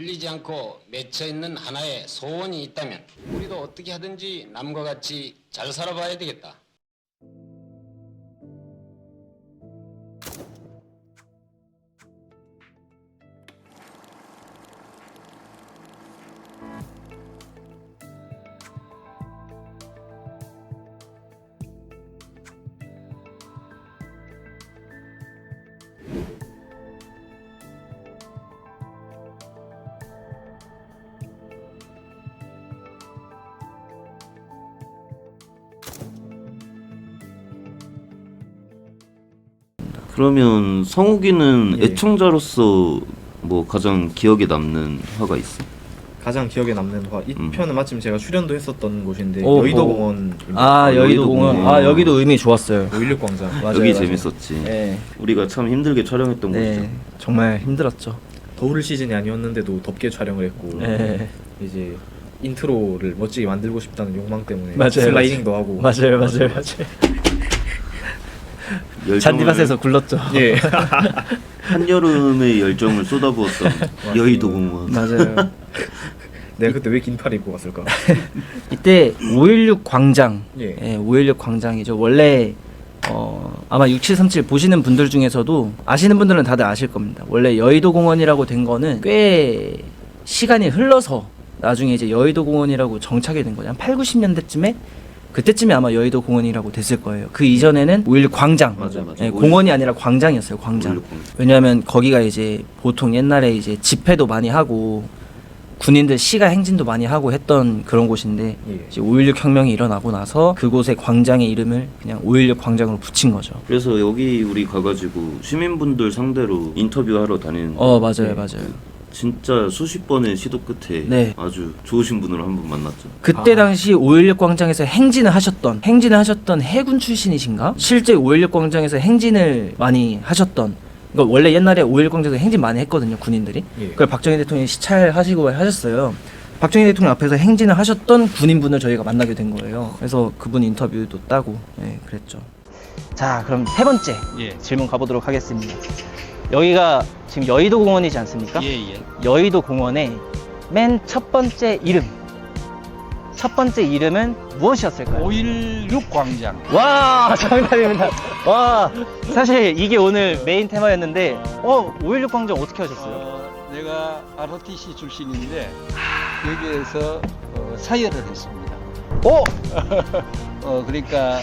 풀리지 않고 맺혀 있는 하나의 소원이 있다면 우리도 어떻게 하든지 남과 같이 잘 살아봐야 되겠다. 그러면 성욱이는 예. 애청자로서 뭐 가장 기억에 남는 화가 있어? 가장 기억에 남는 화. 이 편은 마침 제가 출연도 했었던 곳인데 오호. 여의도공원. 아 여의도공원. 여의도공원. 아 여기도 의미 좋았어요. 516광장. 맞아요, 여기 맞아요. 재밌었지. 네. 우리가 참 힘들게 촬영했던 곳이죠. 네. 정말 힘들었죠. 더울 시즌이 아니었는데도 덥게 촬영을 했고 네. 이제 인트로를 멋지게 만들고 싶다는 욕망 때문에 맞아요, 슬라이딩도 하고. 맞아요. 열정을- 잔디밭에서 굴렀죠. 예. 한여름의 열정을 쏟아부었던 여의도공원. 맞아요. 내가 그때 왜 긴팔 입고 갔을까? 이때 516 광장. 예. 예, 516 광장이죠. 원래 아마 6737 보시는 분들 중에서도 아시는 분들은 다들 아실 겁니다. 원래 여의도공원이라고 된 거는 꽤 시간이 흘러서 나중에 이제 여의도공원이라고 정착이 된 거죠. 한 8, 90년대쯤에 그때쯤에 아마 여의도공원이라고 됐을 거예요. 그 이전에는 516 광장. 맞아. 예, 공원이 아니라 광장이었어요. 광장. 516 광장. 왜냐하면 거기가 이제 보통 옛날에 이제 집회도 많이 하고 군인들 시가 행진도 많이 하고 했던 그런 곳인데 예. 이제 5.16 혁명이 일어나고 나서 그곳의 광장의 이름을 그냥 5.16 광장으로 붙인 거죠. 그래서 여기 우리 가가지고 시민분들 상대로 인터뷰하러 다니는. 맞아요, 네. 맞아요. 진짜 수십 번의 시도 끝에 네. 아주 좋으신 분을 한 분 만났죠. 그때 당시 5.16 광장에서 행진을 하셨던 해군 출신이신가? 실제 5.16 광장에서 행진을 많이 하셨던. 그러니까 원래 옛날에 5.16 광장에서 행진 많이 했거든요, 군인들이. 예. 그걸 박정희 대통령이 시찰하시고 하셨어요. 박정희 대통령 앞에서 행진을 하셨던 군인분을 저희가 만나게 된 거예요. 그래서 그분 인터뷰도 따고, 그랬죠. 자, 그럼 세 번째 질문 가보도록 하겠습니다. 여기가 지금 여의도 공원이지 않습니까? 예. 여의도 공원의 맨 첫 번째 이름은 무엇이었을까요? 5.16 광장. 와, 정답입니다. 와, 사실 이게 오늘 메인 테마였는데 5.16 광장 어떻게 하셨어요? 내가 ROTC 출신인데 여기에서 사열을 했습니다. 그러니까 그러니까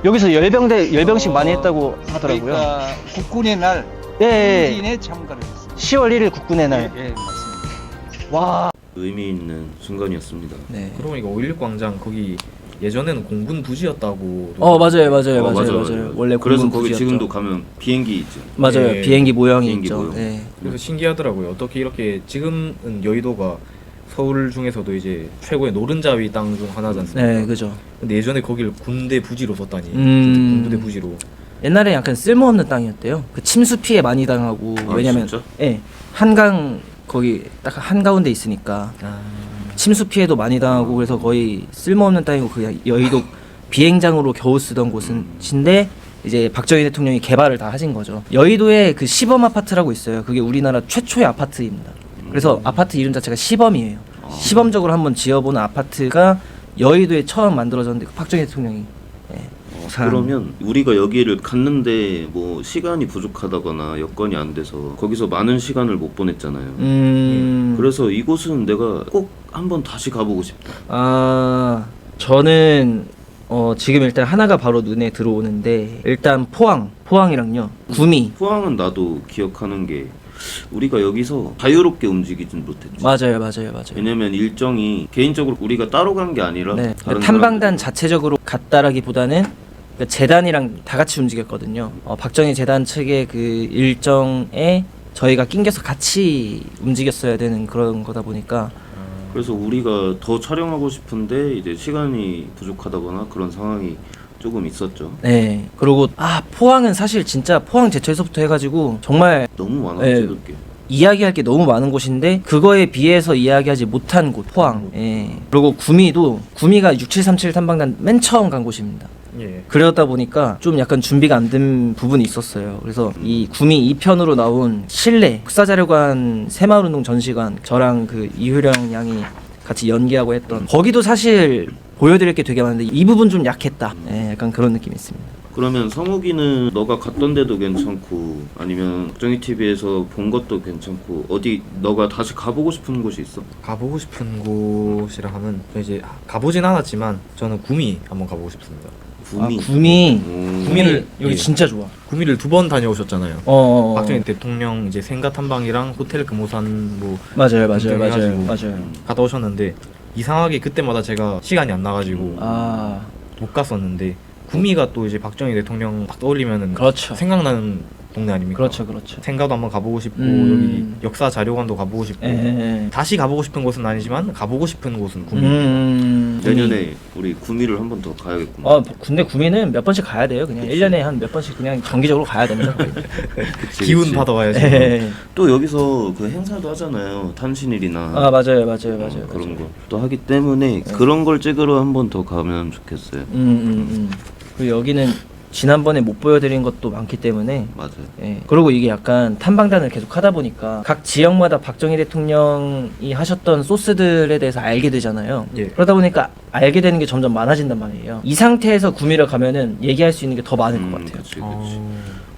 여기서 열병식 많이 했다고 하더라고요. 그러니까 국군의 날 예, 행진에 참가를 했습니다. 10월 1일 국군의 날. 예, 맞습니다. 와. 의미 있는 순간이었습니다. 네. 그러고 보니까 516광장 거기 예전에는 공군 부지였다고. 맞아요. 맞아. 원래 그래서 공군 거기 부지였죠. 지금도 가면 비행기 있죠. 맞아요. 예. 비행기 모형이 비행기 있죠. 모형. 네. 그래서 신기하더라고요. 어떻게 이렇게 지금은 여의도가 서울 중에서도 이제 최고의 노른자위 땅 중 하나지 않습니까? 네, 그죠. 근데 예전에 거기를 군대 부지로 썼다니. 군부대 부지로. 옛날에 약간 쓸모없는 땅이었대요. 그 침수 피해 많이 당하고 아, 왜냐면 진짜? 한강 거기 딱 한가운데 있으니까 침수 피해도 많이 당하고 그래서 거의 쓸모없는 땅이고 그냥 여의도 비행장으로 겨우 쓰던 곳인데 이제 박정희 대통령이 개발을 다 하신 거죠. 여의도에 그 시범 아파트라고 있어요. 그게 우리나라 최초의 아파트입니다. 그래서 아파트 이름 자체가 시범이에요. 시범적으로 한번 지어보는 아파트가 여의도에 처음 만들어졌는데 그 박정희 대통령이 그러면 우리가 여기를 갔는데 뭐 시간이 부족하다거나 여건이 안 돼서 거기서 많은 시간을 못 보냈잖아요. 그래서 이곳은 내가 꼭 한번 다시 가보고 싶다. 저는 지금 일단 하나가 바로 눈에 들어오는데 일단 포항이랑요 구미. 포항은 나도 기억하는 게 우리가 여기서 자유롭게 움직이진 못했지. 맞아요. 왜냐면 일정이 개인적으로 우리가 따로 간 게 아니라 네, 다른 탐방단 사람들이- 자체적으로 갔다라기보다는 그 재단이랑 다 같이 움직였거든요. 박정희 재단 측의 그 일정에 저희가 낑겨서 같이 움직였어야 되는 그런 거다 보니까 그래서 우리가 더 촬영하고 싶은데 이제 시간이 부족하다거나 그런 상황이 조금 있었죠. 네. 그리고 포항은 사실 진짜 포항 제철소부터 해가지고 정말 너무 많아 네. 찍을 게. 이야기할 게 너무 많은 곳인데 그거에 비해서 이야기하지 못한 곳 포항. 그리고 구미가 6737 탐방단 맨 처음 간 곳입니다. 예. 그러다 보니까 좀 약간 준비가 안 된 부분이 있었어요. 그래서 이 구미 2편으로 나온 실내 국사자료관 새마을운동 전시관 저랑 그 이효령 양이 같이 연기하고 했던 거기도 사실 보여드릴 게 되게 많은데 이 부분 좀 약했다. 예, 약간 그런 느낌이 있습니다. 그러면 성욱이는 너가 갔던 데도 괜찮고 아니면 박정희 TV에서 본 것도 괜찮고 어디 너가 다시 가보고 싶은 곳이 있어? 가보고 싶은 곳이라 하면 이제 가보진 않았지만 저는 구미 한번 가보고 싶습니다. 구미. 구미 구미를 여기 예. 진짜 좋아. 구미를 2번 다녀오셨잖아요. 어. 박정희 대통령 이제 생가 탐방이랑 호텔 금호산 뭐 맞아요, 맞아요, 등등 맞아요, 해가지고 맞아요. 갔다 오셨는데 이상하게 그때마다 제가 시간이 안 나가지고 아, 못 갔었는데 구미가 또 이제 박정희 대통령 딱 떠올리면은 그렇죠. 생각나는 동네 아닙니까? 그렇죠, 그렇죠. 생가도 한번 가보고 싶고 음. 여기 역사 자료관도 가보고 싶고 예. 다시 가보고 싶은 곳은 아니지만 가보고 싶은 곳은 구미. 내년에 우리 구미를 한 번 더 가야겠구나. 근데 구미는 몇 번씩 가야 돼요. 그냥 1년에 한 몇 번씩 그냥 정기적으로 가야 됩니다. 그치, 기운 그치. 받아와야지. 예. 또 여기서 그 행사도 하잖아요. 탄신일이나 아, 맞아요, 맞아요, 맞아요. 그런 거 또 하기 때문에 그런 걸 찍으러 한 번 더 가면 좋겠어요. 그리고 여기는 지난번에 못 보여드린 것도 많기 때문에 맞아요. 예. 그리고 이게 약간 탐방단을 계속 하다 보니까 각 지역마다 박정희 대통령이 하셨던 소스들에 대해서 알게 되잖아요. 예. 그러다 보니까 알게 되는 게 점점 많아진단 말이에요. 이 상태에서 구미를 가면은 얘기할 수 있는 게 더 많을 것 같아요. 그치, 그치.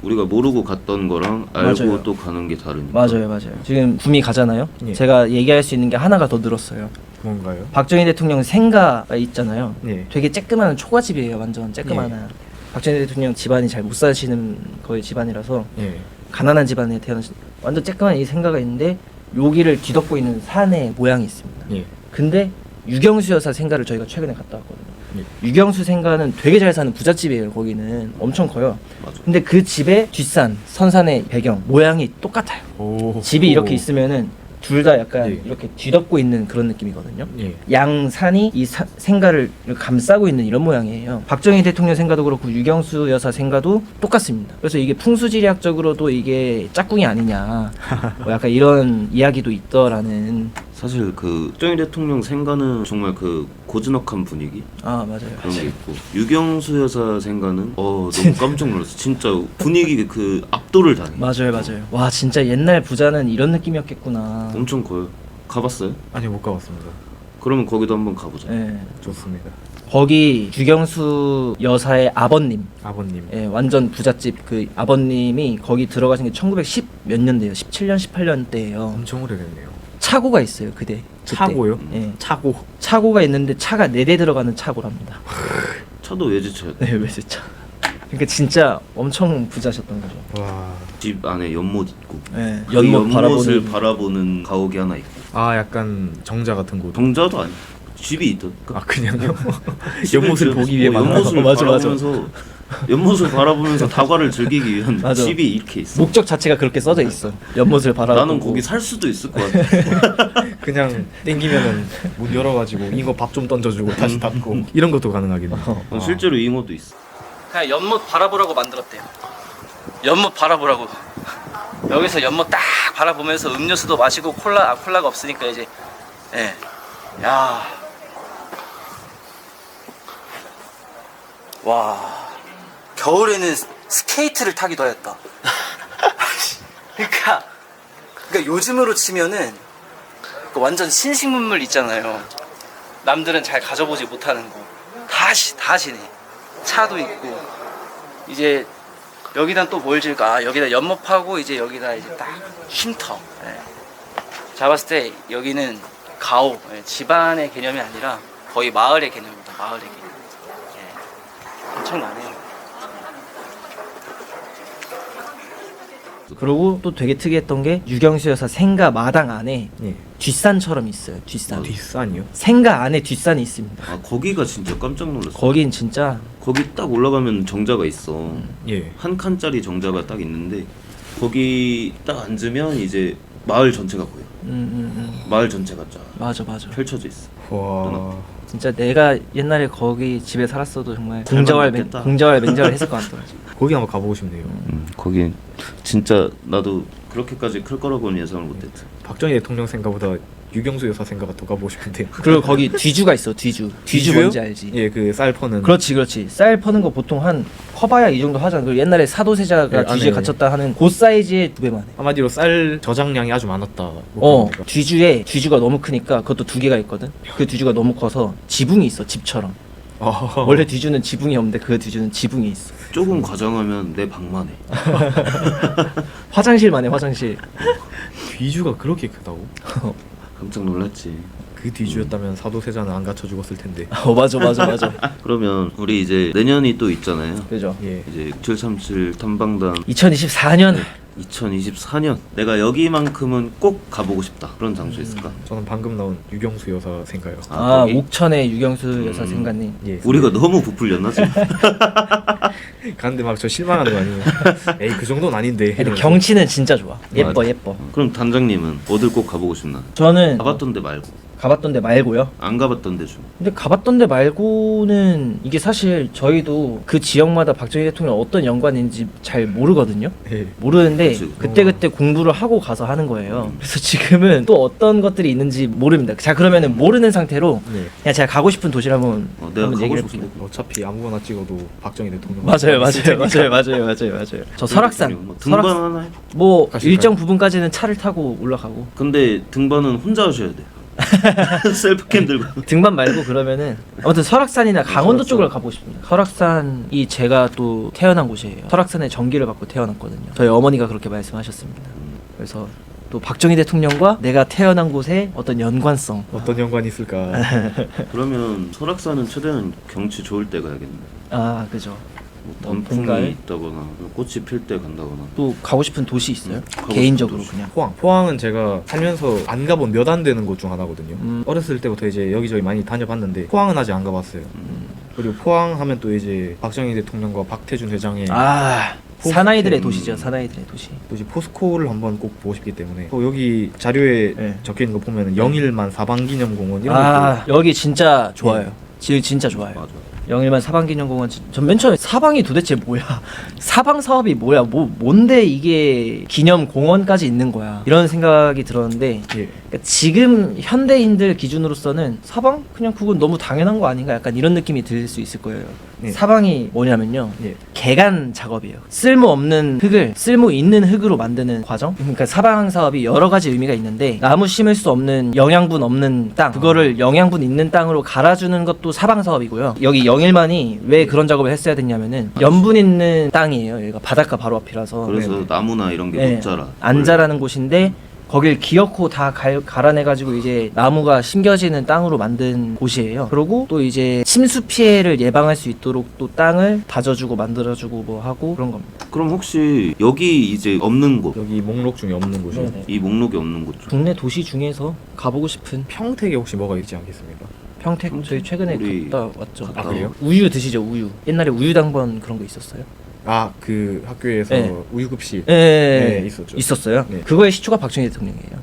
우리가 모르고 갔던 거랑 알고 맞아요. 또 가는 게 다르니까. 맞아요, 맞아요. 지금 구미 가잖아요. 예. 제가 얘기할 수 있는 게 하나가 더 늘었어요. 뭔가요? 박정희 대통령 생가가 있잖아요. 예. 되게 쬐끄마한 초가집이에요. 완전 쬐끄마한. 박정희 대통령 집안이 잘 못 사시는 거의 집안이라서 예. 가난한 집안에 태어나신 완전 쬐끄만 이 생가가 있는데 여기를 뒤덮고 있는 산의 모양이 있습니다. 예. 근데 유경수 여사 생가를 저희가 최근에 갔다 왔거든요. 예. 유경수 생가는 되게 잘 사는 부잣집이에요. 거기는 엄청 커요. 맞아. 근데 그 집의 뒷산, 선산의 배경 모양이 똑같아요. 오. 집이 이렇게 있으면은 둘 다 약간 예. 이렇게 뒤덮고 있는 그런 느낌이거든요. 예. 양 산이 이 생가를 감싸고 있는 이런 모양이에요. 박정희 대통령 생가도 그렇고 유경수 여사 생가도 똑같습니다. 그래서 이게 풍수지리학적으로도 이게 짝꿍이 아니냐, 뭐 약간 이런 이야기도 있더라는. 사실 그 박정희 대통령 생가는 정말 그 고즈넉한 분위기 아, 맞아요. 그런 게 있고 유경수 여사 생가는 너무 깜짝 놀랐어. 진짜 분위기 그 압도를 당해. 맞아요, 맞아요. 와, 진짜 옛날 부자는 이런 느낌이었겠구나. 엄청 커요. 가봤어요? 아니 못 가봤습니다. 그러면 거기도 한번 가보자. 예. 좋습니다. 거기 유경수 여사의 아버님, 아버님. 예, 완전 부잣집 그 아버님이 거기 들어가신 게 1910 몇 년대예요. 17년, 18년대예요. 엄청 오래됐네요. 차고가 있어요, 그때. 차고요? 예. 차고. 차고가 있는데 차가 4대 들어가는 차고랍니다. 차도 외제차야. 네, 외제차. 그러니까 진짜 엄청 부자셨던 거죠. 와. 집 안에 연못 있고 네, 그 연못 연못을 바라보는. 바라보는 가옥이 하나 있고 아 약간 정자 같은 곳. 정자도 아니 집이 있다니까. 아 그냥요? 연못을 보기 위해 만든 연못을 맞아, 맞아. 바라보면서 연못을 바라보면서 다과를 즐기기 위한 맞아. 집이 이렇게 있어. 목적 자체가 그렇게 써져 있어. 연못을 바라보고. 나는 거기 살 수도 있을 것 같아. 그냥 땡기면은 문 열어가지고 이거 밥 좀 던져주고 다시 닫고 이런 것도 가능하겠네. 실제로 잉어도 있어. 그냥 연못 바라보라고 만들었대요. 연못 바라보라고. 여기서 연못 딱 바라보면서 음료수도 마시고 콜라가 없으니까 이제 예. 야. 와. 겨울에는 스케이트를 타기도 하였다. 그러니까 요즘으로 치면은 그 완전 신식문물 있잖아요. 남들은 잘 가져보지 못하는 거. 다시네. 차도 있고 이제 여기다 또 뭘 질까? 여기다 연못 파고 이제 여기다 이제 딱 쉼터. 예. 제가 봤을 때 여기는 가옥, 예. 집안의 개념이 아니라 거의 마을의 개념입니다. 마을의 개념. 예. 엄청나네요. 그리고 또 되게 특이했던 게 유경수 여사 생가 마당 안에 예. 뒷산처럼 있어요. 뒷산. 뒷산이요? 생가 안에 뒷산이 있습니다. 아 거기가 진짜 깜짝 놀랐어. 거긴 진짜 거기 딱 올라가면 정자가 있어. 예. 한 칸짜리 정자가 딱 있는데 거기 딱 앉으면 이제 마을 전체가 보여. 마을 전체가 쫙 맞아. 펼쳐져 있어. 와. 진짜 내가 옛날에 거기 집에 살았어도 정말 잘 만났겠다. 공자왈 맹자를 했을 것 같더라고. 거기 한번 가보고 싶네요. 거기 진짜 나도 그렇게까지 클 거라고는 예상을 못했지. 박정희 대통령 생각보다 유경수 여사 생각가 더 가보고 싶은데. 그리고 거기 뒤주가 있어. 뒤주 뒤주요? 뭔지 알지? 예, 그 쌀 퍼는. 그렇지. 쌀 퍼는 거 보통 한 커봐야 이 정도 하잖아. 그리고 옛날에 사도세자가 네, 뒤주에 안에. 갇혔다 하는 그 사이즈의 2배만 해. 한마디로 쌀 저장량이 아주 많았다. 뭐 그런 거죠. 뒤주가 너무 크니까 그것도 2개가 있거든. 그 뒤주가 너무 커서 지붕이 있어. 집처럼. 원래 뒤주는 지붕이 없는데 그 뒤주는 지붕이 있어. 조금 과장하면 내 방만 해. 화장실만 해. 화장실. 뒤주가 그렇게 크다고? 깜짝 놀랐지. 그 뒤주였다면 사도세자는 안 갇혀 죽었을 텐데. 맞아. 그러면 우리 이제 내년이 또 있잖아요. 그죠. 예. 이제 6737 탐방단 2024년 2024년 내가 여기만큼은 꼭 가보고 싶다. 그런 장소 있을까? 저는 방금 나온 유경수 여사 생가요. 거기? 옥천의 유경수 여사 생가님. 예. 우리가 너무 부풀렸나 지금? 갔는데 막 저 실망하는 거 아니에요? 에이 그 정도는 아닌데. 근데 이러면서. 경치는 진짜 좋아. 맞아. 예뻐. 그럼 단장님은 어딜 꼭 가보고 싶나? 저는 가봤던 데 말고 가봤던 데 말고요. 안 가봤던 데 중. 근데 가봤던 데 말고는 이게 사실 저희도 그 지역마다 박정희 대통령 어떤 연관인지 잘 모르거든요. 예. 모르는데 그치. 그때 공부를 하고 가서 하는 거예요. 그래서 지금은 또 어떤 것들이 있는지 모릅니다. 자, 그러면은 모르는 상태로 네. 그냥 제가 가고 싶은 도시를 한번 내가 가고 얘기를 싶은데. 해볼게요. 어차피 아무거나 찍어도 박정희 대통령. 맞아요. 저 설악산 뭐 등반 하나 해. 뭐 가실까요? 일정 부분까지는 차를 타고 올라가고 근데 등반은 혼자 하셔야 돼. 셀프캠 들고. 등반 말고 그러면은 아무튼 설악산이나 강원도 쪽을 가보고 싶습니다. 설악산이 제가 또 태어난 곳이에요. 설악산에 전기를 받고 태어났거든요. 저희 어머니가 그렇게 말씀하셨습니다. 그래서 또 박정희 대통령과 내가 태어난 곳의 어떤 연관성. 어떤 연관이 있을까? 그러면 설악산은 최대한 경치 좋을 때 가야겠네. 아, 그죠. 뭐 봄가을? 단풍이 있다거나 꽃이 필 때 간다거나. 또 가고 싶은 도시 있어요? 가고 개인적으로 싶은 도시. 그냥. 포항은 제가 살면서 안 가본 몇 안 되는 곳 중 하나거든요. 음. 어렸을 때부터 이제 여기저기 많이 다녀봤는데 포항은 아직 안 가봤어요. 그리고 포항 하면 또 이제 박정희 대통령과 박태준 회장의 아, 사나이들의 도시죠. 사나이들의 도시. 또 이제 포스코를 한번 꼭 보고 싶기 때문에 또 여기 자료에 네. 적혀있는 거 보면 영일만 사방기념공원 이런 아, 것도 여기 진짜 좋아요. 진짜 좋아요. 맞아. 영일만 사방기념공원 전 맨 처음에 사방이 도대체 뭐야? 사방 사업이 뭐야? 뭔데 이게 기념공원까지 있는 거야? 이런 생각이 들었는데 예. 그러니까 지금 현대인들 기준으로서는 사방 그냥 그건 너무 당연한 거 아닌가? 약간 이런 느낌이 들 수 있을 거예요. 네. 사방이 뭐냐면요. 예. 개간 작업이에요. 쓸모없는 흙을 쓸모 있는 흙으로 만드는 과정. 그러니까 사방 사업이 여러 가지 의미가 있는데 나무 심을 수 없는 영양분 없는 땅 그거를 영양분 있는 땅으로 갈아주는 것도 사방 사업이고요. 여기 영일만이 왜 그런 작업을 했어야 됐냐면은 염분 있는 땅이에요. 여기가 바닷가 바로 앞이라서 그래서 네네. 나무나 이런 게 네, 못 자라. 안 자라는 곳인데 거길 기어코 다 갈아내가지고 이제 나무가 심겨지는 땅으로 만든 곳이에요. 그리고 또 이제 침수 피해를 예방할 수 있도록 또 땅을 다져주고 만들어주고 뭐 하고 그런 겁니다. 그럼 혹시 여기 이제 없는 곳, 여기 목록 중에 없는 곳이 네네. 이 목록에 없는 곳 중. 국내 도시 중에서 가보고 싶은 평택에 혹시 뭐가 있지 않겠습니까? 평택 저희 최근에 우리 갔다 왔죠. 갔다 아, 그래요? 우유 드시죠 우유. 옛날에 우유당번 그런 거 있었어요? 아 그 학교에서 네. 우유급식 예, 네, 있었죠. 있었어요. 네. 그거의 시초가 박정희 대통령이에요.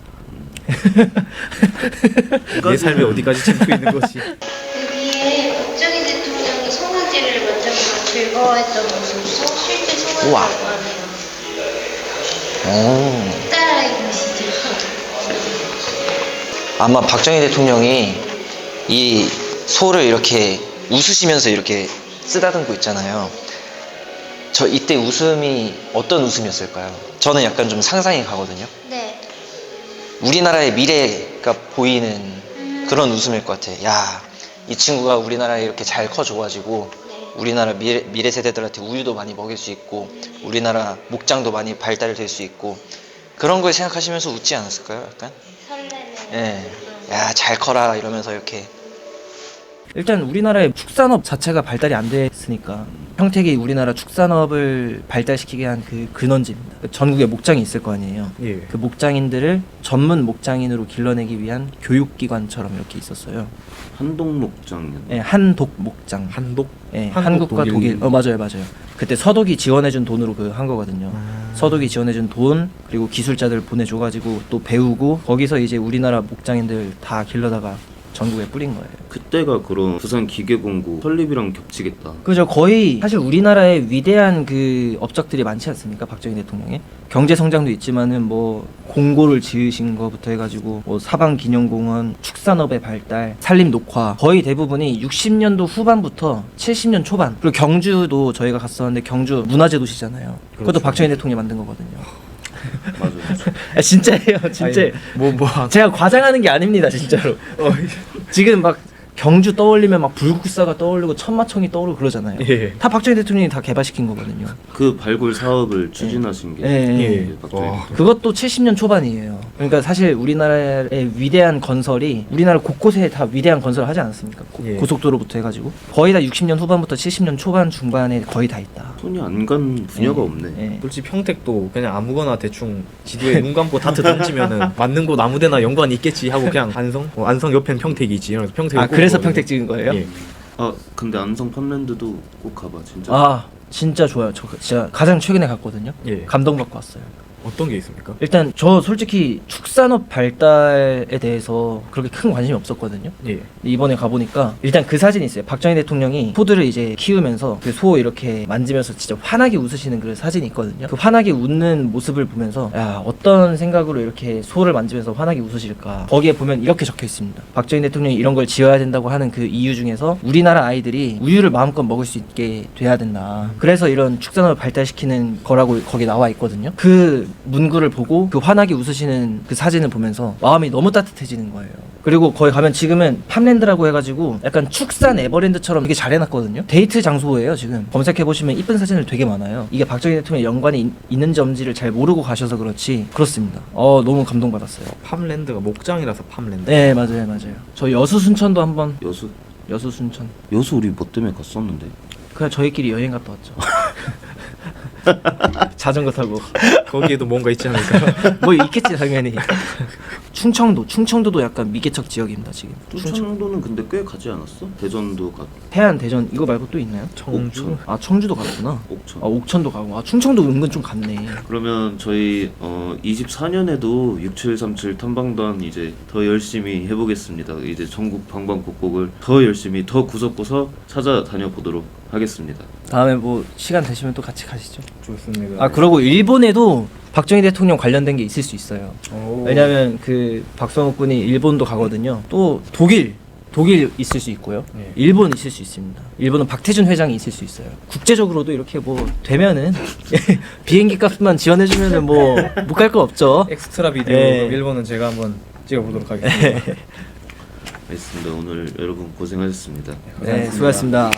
내 삶에 어디까지 침투 있는 것이 여기에 박정희 대통령이 송화제를 먼저 보고 즐거워했던 모습도 실제 우와. 송화제라고 하네요. 따라해 보시죠. 아마 박정희 대통령이 이 소를 이렇게 웃으시면서 이렇게 쓰다듬고 있잖아요. 저 이때 웃음이 어떤 웃음이었을까요? 저는 약간 좀 상상이 가거든요. 네. 우리나라의 미래가 보이는 그런 웃음일 것 같아. 야, 이 친구가 우리나라에 이렇게 잘 커줘가지고 우리나라 미래 세대들한테 우유도 많이 먹일 수 있고 우리나라 목장도 많이 발달될 수 있고 그런 걸 생각하시면서 웃지 않았을까요? 약간? 설레는. 예. 야, 잘 커라 이러면서 이렇게. 일단 우리나라의 축산업 자체가 발달이 안 됐으니까 평택이 우리나라 축산업을 발달시키게 한 그 근원지입니다. 전국에 목장이 있을 거 아니에요. 예. 그 목장인들을 전문 목장인으로 길러내기 위한 교육기관처럼 이렇게 있었어요. 한동목장. 예, 한독 목장. 한독 예, 한국, 한국과 독일. 독일. 맞아요. 그때 서독이 지원해준 돈으로 그 한 거거든요. 서독이 지원해준 돈 그리고 기술자들 보내줘가지고 또 배우고 거기서 이제 우리나라 목장인들 다 길러다가 전국에 뿌린 거예요. 그때가 그런 부산 기계공고 설립이랑 겹치겠다. 그죠. 거의 사실 우리나라에 위대한 그 업적들이 많지 않습니까? 박정희 대통령의 경제 성장도 있지만은 뭐 공고를 지으신 거부터 해가지고 뭐 사방기념공원, 축산업의 발달, 산림녹화 거의 대부분이 60년도 후반부터 70년 초반. 그리고 경주도 저희가 갔었는데 경주 문화재 도시잖아요. 그것도 그렇죠. 박정희 대통령이 만든 거거든요. 맞아. 아, 진짜예요, 진짜. 뭐 제가 과장하는 게 아닙니다, 진짜로. 지금 막 경주 떠올리면 막 불국사가 떠오르고 천마총이 떠오르고 그러잖아요. 예. 다 박정희 대통령이 다 개발시킨 거거든요. 그 발굴 사업을 추진하신 게 예. 이제 박정희 와. 대통령. 그것도 70년 초반이에요. 그러니까 사실 우리나라의 위대한 건설이 우리나라 곳곳에 다 위대한 건설을 하지 않았습니까? 예. 고속도로부터 해가지고 거의 다 60년 후반부터 70년 초반 중반에 거의 다 있다. 손이 안 간 분야가 없네. 예. 솔직히 평택도 그냥 아무거나 대충 지도에 눈 감고 다트 던지면은 맞는 곳 아무데나 연관이 있겠지 하고 그냥 안성? 안성 옆엔 평택이지. 이러면서 평택. 아 그래서 평택 찍은 거예요? 예. 아 근데 안성 팜랜드도 꼭 가봐 진짜. 아 진짜 좋아요. 저 진짜 가장 최근에 갔거든요. 예. 감동받고 왔어요. 어떤 게 있습니까? 일단 저 솔직히 축산업 발달에 대해서 그렇게 큰 관심이 없었거든요. 예. 이번에 가보니까 일단 그 사진이 있어요. 박정희 대통령이 소들을 이제 키우면서 그 소 이렇게 만지면서 진짜 환하게 웃으시는 그런 사진이 있거든요. 그 환하게 웃는 모습을 보면서 야 어떤 생각으로 이렇게 소를 만지면서 환하게 웃으실까. 거기에 보면 이렇게 적혀 있습니다. 박정희 대통령이 이런 걸 지어야 된다고 하는 그 이유 중에서 우리나라 아이들이 우유를 마음껏 먹을 수 있게 돼야 된다. 그래서 이런 축산업을 발달시키는 거라고 거기 나와 있거든요. 그 문구를 보고 그 환하게 웃으시는 그 사진을 보면서 마음이 너무 따뜻해지는 거예요. 그리고 거기 가면 지금은 팜랜드라고 해가지고 약간 축산 에버랜드처럼 되게 잘 해놨거든요. 데이트 장소예요. 지금 검색해보시면 이쁜 사진들 되게 많아요. 이게 박정희 대통령 연관이 있는지 없는지를 잘 모르고 가셔서 그렇지 그렇습니다. 너무 감동받았어요. 팜랜드가 목장이라서 팜랜드. 네 맞아요 맞아요. 저 여수 순천도 한번 여수 순천 여수 우리 뭐 때문에 갔었는데. 그냥 저희끼리 여행 갔다 왔죠. 자전거 타고 거기에도 뭔가 있지 않을까? 뭐 있겠지 당연히. 충청도도 약간 미개척 지역입니다 지금. 충청도는 근데 꽤 가지 않았어? 대전도 가. 해안 대전 이거 말고 또 있나요? 청주. 아 청주도 갔구나. 옥천. 아 옥천도 가고. 아 충청도 은근 좀 갔네. 그러면 저희 24년에도 6737 탐방단 이제 더 열심히 해보겠습니다. 이제 전국 방방곡곡을 더 열심히 더 구석구석 찾아다녀 보도록 하겠습니다. 다음에 뭐 시간 되시면 또 같이 가시죠. 좋습니다. 아 그러고 일본에도 박정희 대통령 관련된 게 있을 수 있어요. 오. 왜냐면 그 박성욱 군이 일본도 가거든요. 또 독일 있을 수 있고요. 네. 일본 있을 수 있습니다. 일본은 박태준 회장이 있을 수 있어요. 국제적으로도 이렇게 뭐 되면은 비행기 값만 지원해주면은 뭐 못 갈 거 없죠. 엑스트라 비디오 예. 일본은 제가 한번 찍어보도록 하겠습니다. 알겠습니다. 오늘 여러분 고생하셨습니다. 네, 수고하셨습니다.